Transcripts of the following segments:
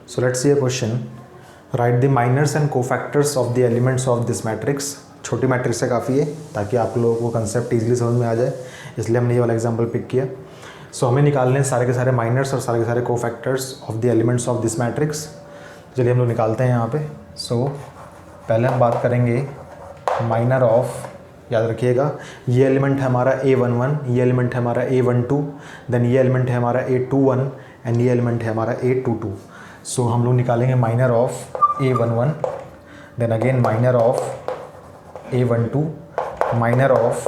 So let's see a question. Write the minors and cofactors of the elements of this matrix. छोटी matrix है काफ़ी है ताकि आप लोगों को कंसेप्ट ईजिली समझ में आ जाए, इसलिए हमने ये वाला एग्जांपल पिक किया. सो हमें निकालने हैं सारे के सारे माइनर्स और सारे के सारे cofactors of the elements of this matrix. चलिए हम लोग निकालते हैं यहाँ पे. सो पहले हम बात करेंगे माइनर ऑफ, याद रखिएगा ये एलिमेंट है हमारा A11, ये एलिमेंट है हमारा A12, देन ये एलिमेंट है हमारा A21 एंड ये एलिमेंट है हमारा A22. सो हम लोग निकालेंगे minor of A11, then again minor of A12, minor of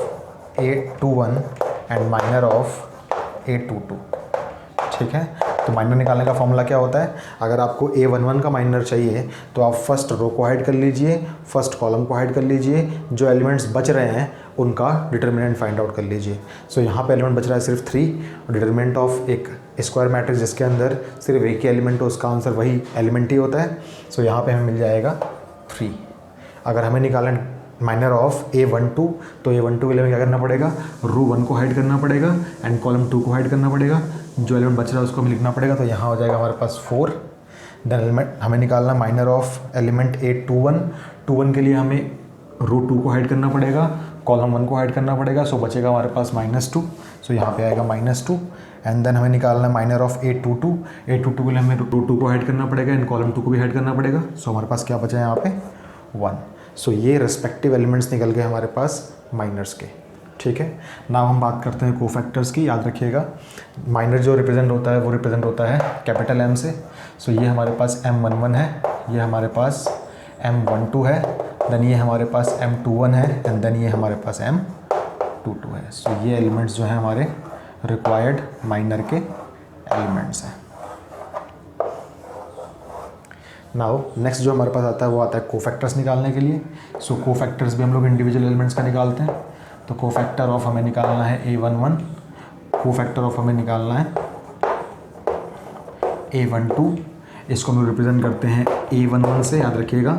A21 and minor of A22. ठीक है, तो माइनर निकालने का फॉर्मूला क्या होता है? अगर आपको A11 का माइनर चाहिए तो आप फर्स्ट रो को हाइड कर लीजिए, फर्स्ट कॉलम को हाइड कर लीजिए, जो एलिमेंट्स बच रहे हैं उनका डिटर्मिनेंट फाइंड आउट कर लीजिए. सो यहाँ पे एलिमेंट बच रहा है सिर्फ 3 और डिटर्मिनेंट ऑफ एक स्क्वायर मैट्रिक्स जिसके अंदर सिर्फ एक ही एलिमेंट हो, उसका आंसर वही एलिमेंट ही होता है. सो यहाँ पे हमें मिल जाएगा 3. अगर हमें निकालना माइनर ऑफ A12 तो A12 के लिए क्या करना पड़ेगा? रो 1 को हाइड करना पड़ेगा एंड कॉलम 2 को हाइड करना पड़ेगा, जो एलिमेंट बच रहा है उसको हमें लिखना पड़ेगा. तो यहाँ हो जाएगा हमारे पास 4. देन एलिमेंट हमें निकालना माइनर ऑफ एलिमेंट A21 के लिए हमें रो 2 को हाइड करना पड़ेगा, कॉलम 1 को हाइड करना पड़ेगा. सो बचेगा हमारे पास -2. सो यहाँ पे आएगा -2. एंड देन हमें निकालना माइनर ऑफ A22 के लिए हमें रो 2 को हाइड करना पड़ेगा एंड कॉलम 2 को भी हाइड करना पड़ेगा. सो हमारे पास क्या बचा है यहाँ पे? 1. सो ये रेस्पेक्टिव एलिमेंट्स निकल गए हमारे पास माइनर्स के. ठीक है, नाउ हम बात करते हैं कोफैक्टर्स की. याद रखिएगा माइनर जो रिप्रेजेंट होता है वो रिप्रेजेंट होता है कैपिटल M से. सो ये हमारे पास M11 है, ये हमारे पास M12 है, देन ये हमारे पास M21 है एंड देन ये हमारे पास M22 है. सो ये एलिमेंट्स जो हैं हमारे रिक्वायर्ड माइनर के एलिमेंट्स हैं. नाउ नेक्स्ट जो हमारे पास आता है वो आता है कोफैक्टर्स निकालने के लिए. सो कोफैक्टर्स भी हम लोग इंडिविजुअल एलिमेंट्स का निकालते हैं. तो कोफैक्टर ऑफ हमें निकालना है A11, कोफैक्टर ऑफ हमें निकालना है A12. इसको हम लोग रिप्रेजेंट करते हैं A11 से. याद रखिएगा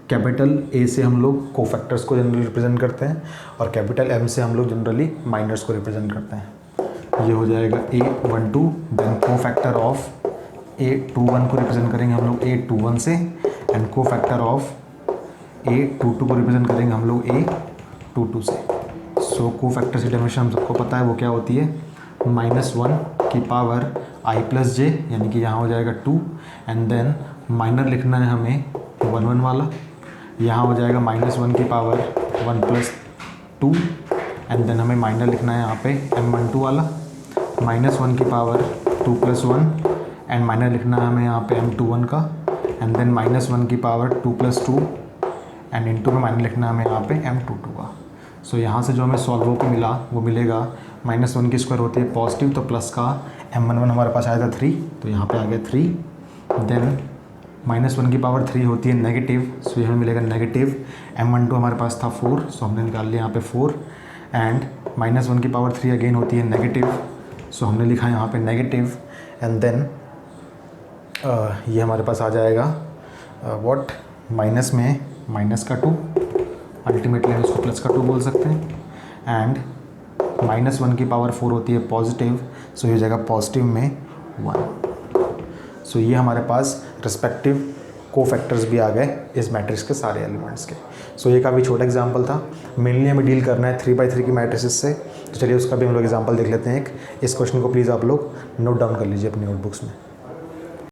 कैपिटल A से हम लोग कोफैक्टर्स को जनरली रिप्रेजेंट करते हैं और कैपिटल M से हम लोग जनरली माइनर्स को रिप्रेजेंट करते हैं. ये हो जाएगा A12. Then cofactor of A21 को रिप्रेजेंट करेंगे हम लोग A21 से एंड कोफैक्टर ऑफ A22 को रिप्रेजेंट करेंगे हम लोग A22 से. सो कोफैक्टर की डेफिनेशन हम सबको पता है वो क्या होती है? -1 की पावर I + j, यानी कि यहाँ हो जाएगा 2 एंड देन माइनर लिखना है हमें 1 वाला. यहाँ हो जाएगा -1 की पावर 1 + 2 एंड देन हमें माइनर लिखना है यहाँ पे M12 वाला, -1 की पावर 2 + 1 एंड माइनर लिखना है हमें यहाँ पे M21 का एंड देन -1 की पावर 2 + 2 एंड इनटू में माइनर लिखना है हमें यहाँ पे M22 का. सो यहाँ से जो हमें सॉल्व को मिला वो मिलेगा -1 की स्क्वायर होती है पॉजिटिव, तो प्लस का M11 हमारे पास आया था 3, तो यहाँ पे आ गया 3. देन -1 की पावर 3 होती है नेगेटिव, सो यहाँ मिलेगा नेगेटिव. M12 हमारे पास था 4, सो हमने निकाल लिया यहाँ पे 4 एंड -1 की पावर 3 अगेन होती है नेगेटिव, सो हमने लिखा यहाँ पे नेगेटिव. एंड देन ये हमारे पास आ जाएगा व्हाट माइनस में -2, अल्टीमेटली हम इसको +2 बोल सकते हैं. एंड -1 की पावर 4 होती है पॉजिटिव, सो ये हो जाएगा पॉजिटिव में 1. सो ये हमारे पास रिस्पेक्टिव कोफैक्टर्स भी आ गए इस मैट्रिक्स के सारे एलिमेंट्स के. सो ये काफ़ी छोटा एग्जांपल था. मेनली हमें डील करना है 3x3 की मैट्रिसेस से. तो चलिए उसका भी हम लोग एग्जांपल देख लेते हैं एक. इस क्वेश्चन को प्लीज़ आप लोग नोट डाउन कर लीजिए अपनी नोटबुक्स में.